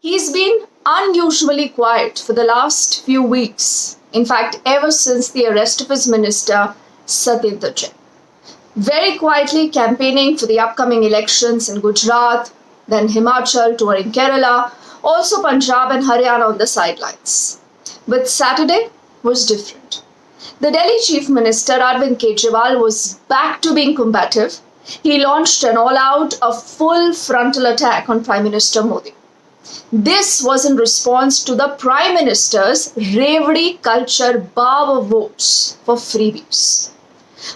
He's been unusually quiet for the last few weeks. In fact, ever since the arrest of his minister, Satyendra Jain. Very quietly campaigning for the upcoming elections in Gujarat, then Himachal, touring Kerala, also Punjab and Haryana on the sidelines. But Saturday was different. The Delhi Chief Minister Arvind Kejriwal was back to being combative. He launched an all-out, a full frontal attack on Prime Minister Modi. This was in response to the Prime Minister's revari culture bar of votes for freebies.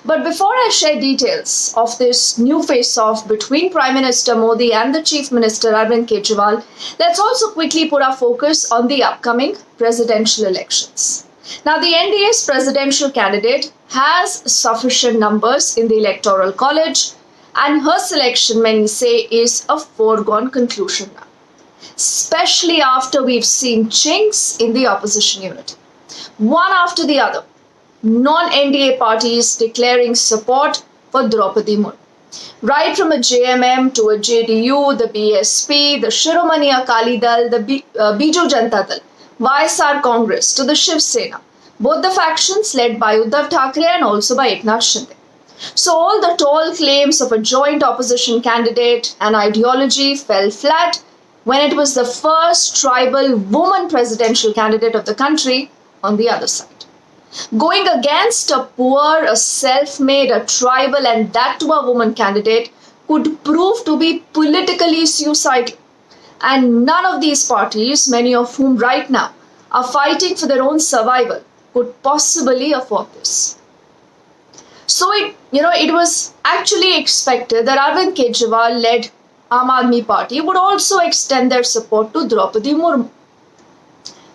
But before I share details of this new face-off between Prime Minister Modi and the Chief Minister Arvind Kejriwal, let's also quickly put our focus on the upcoming presidential elections. Now, the NDA's presidential candidate has sufficient numbers in the Electoral College, and her selection, many say, is a foregone conclusion now, especially after we've seen chinks in the opposition unity. One after the other, non-NDA parties declaring support for Draupadi Murmu. Right from a JMM to a JDU, the BSP, the Shiromani Akali Dal, the Biju Janata Dal, YSR Congress to the Shiv Sena, both the factions led by Uddhav Thackeray and also by Eknath Shinde. So all the tall claims of a joint opposition candidate and ideology fell flat when it was the first tribal woman presidential candidate of the country on the other side. Going against a poor, a self-made, a tribal and that to a woman candidate could prove to be politically suicidal. And none of these parties, many of whom right now are fighting for their own survival, could possibly afford this. So it was actually expected that Arvind Kejriwal-led Aam Aadmi Party would also extend their support to Draupadi Murmu.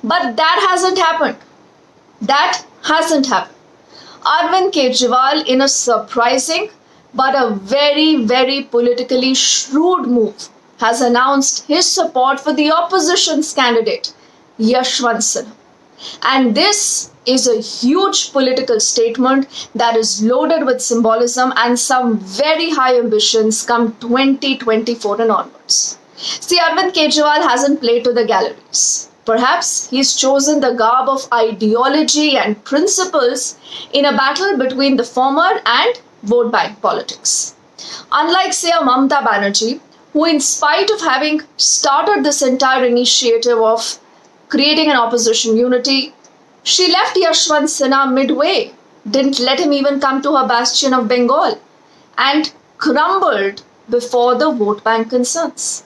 But that hasn't happened. Arvind Kejriwal, in a surprising but a very, very politically shrewd move, has announced his support for the opposition's candidate, Yashwant Sinha. And this is a huge political statement that is loaded with symbolism and some very high ambitions come 2024 and onwards. See, Arvind Kejriwal hasn't played to the galleries. Perhaps he's chosen the garb of ideology and principles in a battle between the former and vote bank politics. Unlike, say, a Mamata Banerjee, who, in spite of having started this entire initiative of creating an opposition unity, she left Yashwant Sinha midway, didn't let him even come to her bastion of Bengal, and crumbled before the vote bank concerns.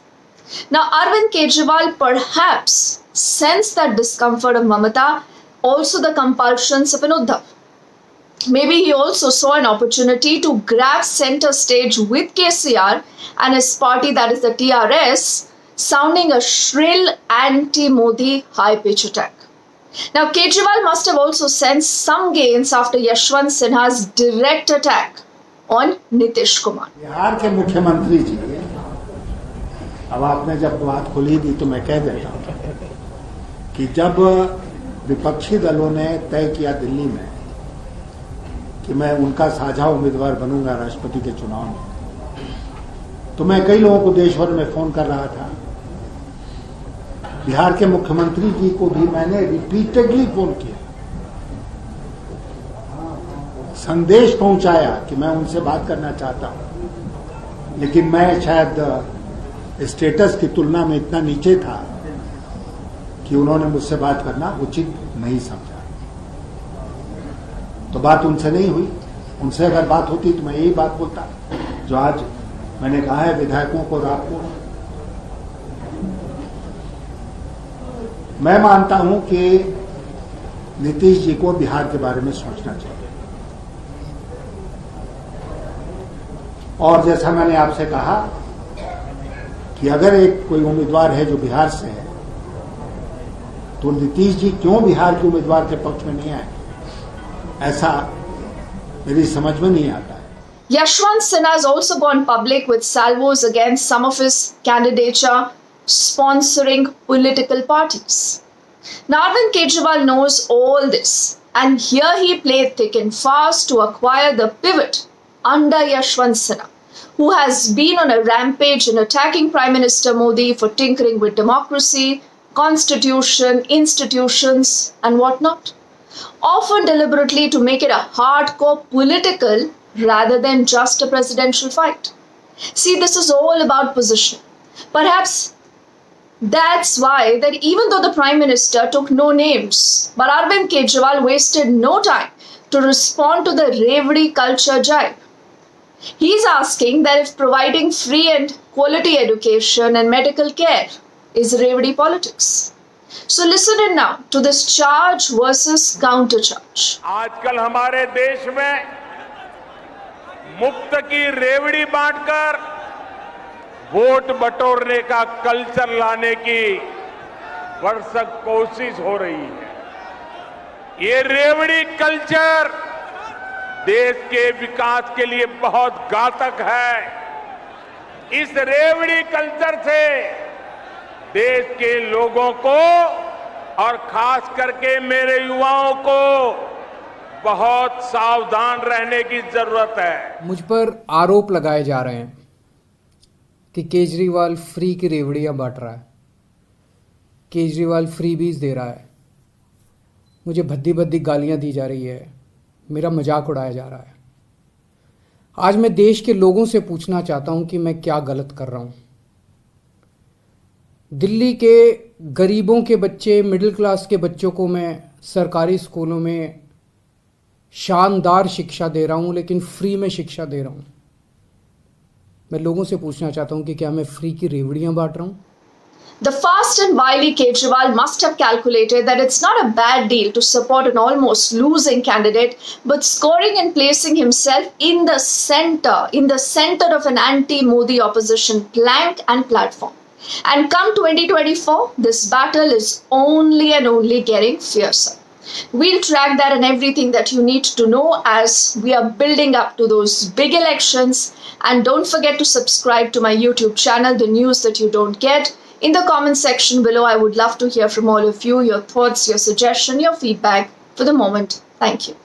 Now, Arvind Kejriwal perhaps sensed that discomfort of Mamata, also the compulsions of an Uddhav. Maybe he also saw an opportunity to grab center stage with KCR and his party, that is the TRS, sounding a shrill anti-Modi high-pitch attack. Now, Kejriwal must have also sensed some gains after Yashwant Sinha's direct attack on Nitish Kumar. Bihar के मुख्यमंत्री जी, अब आपने जब बात खुली दी तो मैं कह देता हूं कि जब विपक्षी दलों ने तय किया दिल्ली में कि मैं उनका साझा उम्मीदवार बनूंगा राष्ट्रपति के चुनाव में, तो मैं कई लोगों को देश भर में फोन कर रहा था। बिहार के मुख्यमंत्री जी को भी मैंने रिपीटेडली फोन किया, संदेश पहुंचाया कि मैं उनसे बात करना चाहता हूं, लेकिन मैं शायद स्टेटस की तुलना में इतना नीचे था कि उन्होंने मुझसे बात करना उचित नहीं समझा। तो बात उनसे नहीं हुई। उनसे अगर बात होती तो मैं यही बात बोलता जो आज मैंने कहा है विधायकों को रात को। मैं मानता हूं कि नीतीश जी को बिहार के बारे में सोचना चाहिए, और जैसा मैंने आपसे कहा कि अगर एक कोई उम्मीदवार है जो बिहार से है, तो नीतीश जी क्यों बिहार के उम्मीदवार के पक्ष में नहीं आए, ऐसा मेरी समझ में नहीं आता है। Yashwant Sinha has also gone public with salvos against some of his candidature sponsoring political parties. Now, Arvind Kejriwal knows all this, and here he played thick and fast to acquire the pivot under Yashwant Sinha who has been on a rampage in attacking Prime Minister Modi for tinkering with democracy, constitution, institutions, and whatnot, often deliberately to make it a hardcore political rather than just a presidential fight. See, this is all about position. Perhaps that's why that even though the Prime Minister took no names, but Arvind Kejriwal wasted no time to respond to the revari culture jibe. He's asking that if providing free and quality education and medical care is revari politics. So listen in now to this charge versus counter charge. आजकल हमारे देश में मुफ्त की रेवड़ी बांटकर vote बटोरने का कल्चर लाने की भरसक कोशिश हो रही है। ये रेवड़ी कल्चर देश के विकास के लिए बहुत घातक है। इस रेवड़ी कल्चर से देश के लोगों को और खास करके मेरे युवाओं को बहुत सावधान रहने की जरूरत है। मुझ पर आरोप लगाए जा रहे हैं कि केजरीवाल फ्री की रेवड़ियां बांट रहा है, केजरीवाल फ्री बीज दे रहा है, मुझे भद्दी भद्दी गालियां दी जा रही है, मेरा मजाक उड़ाया जा रहा है। आज मैं देश के लोगों से पूछना चाहता हूं कि मैं क्या गलत कर रहा हूं। दिल्ली के गरीबों के बच्चे, मिडिल क्लास के बच्चों को मैं सरकारी स्कूलों में शानदार शिक्षा दे रहा हूं, लेकिन फ्री में शिक्षा दे रहा हूं। मैं लोगों से पूछना चाहता हूं कि क्या मैं फ्री की रेवड़ियां बांट रहा हूं? The fast and wily Kejriwal must have calculated that it's not a bad deal to support an almost losing candidate, but scoring and placing himself in the center of an anti-Modi opposition plank and platform. And come 2024, this battle is only and only getting fiercer. We'll track that and everything that you need to know as we are building up to those big elections. And don't forget to subscribe to my YouTube channel, the news that you don't get. In the comment section below, I would love to hear from all of you, your thoughts, your suggestion, your feedback. For the moment, thank you.